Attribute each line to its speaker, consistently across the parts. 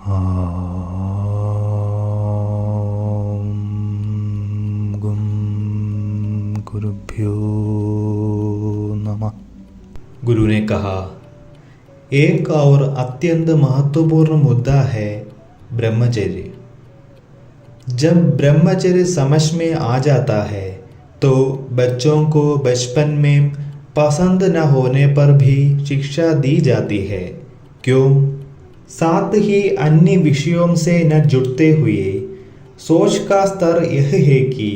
Speaker 1: गुम गुरुभ्यो नमः।
Speaker 2: गुरु ने कहा, एक और अत्यंत महत्वपूर्ण मुद्दा है ब्रह्मचर्य। जब ब्रह्मचर्य समझ में आ जाता है तो बच्चों को बचपन में पसंद न होने पर भी शिक्षा दी जाती है। क्यों? साथ ही अन्य विषयों से न जुड़ते हुए सोच का स्तर यह है कि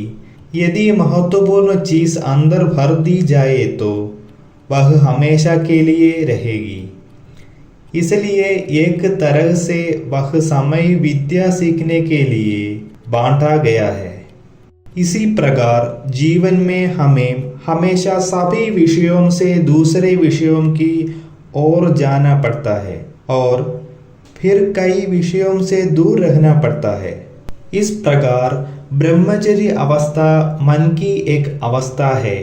Speaker 2: यदि महत्वपूर्ण चीज़ अंदर भर दी जाए तो वह हमेशा के लिए रहेगी। इसलिए एक तरह से वह समय विद्या सीखने के लिए बांटा गया है। इसी प्रकार जीवन में हमें हमेशा सभी विषयों से दूसरे विषयों की ओर जाना पड़ता है और फिर कई विषयों से दूर रहना पड़ता है। इस प्रकार ब्रह्मचर्य अवस्था मन की एक अवस्था है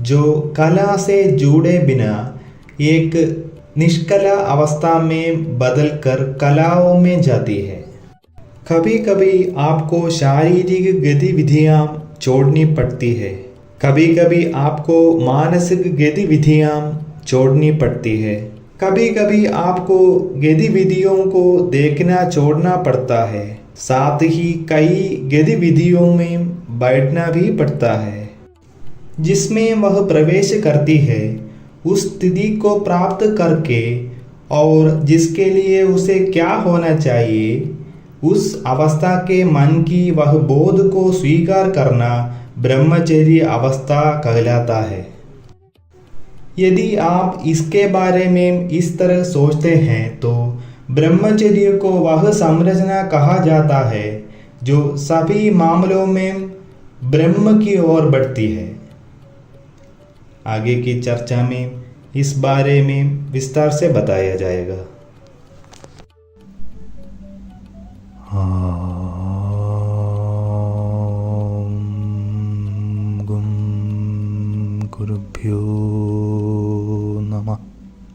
Speaker 2: जो कला से जुड़े बिना एक निष्कला अवस्था में बदलकर कलाओं में जाती है। कभी कभी आपको शारीरिक गतिविधियां छोड़नी पड़ती है, कभी कभी आपको मानसिक गतिविधियां छोड़नी पड़ती है, कभी कभी आपको गतिविधियों को देखना छोड़ना पड़ता है, साथ ही कई गतिविधियों में बैठना भी पड़ता है। जिसमें वह प्रवेश करती है उस स्थिति को प्राप्त करके और जिसके लिए उसे क्या होना चाहिए उस अवस्था के मन की वह बोध को स्वीकार करना ब्रह्मचर्य अवस्था कहलाता है। यदि आप इसके बारे में इस तरह सोचते हैं तो ब्रह्मचर्य को वह संरचना कहा जाता है जो सभी मामलों में ब्रह्म की ओर बढ़ती है। आगे की चर्चा में इस बारे में विस्तार से बताया जाएगा।
Speaker 1: गुम गुरुभ्यो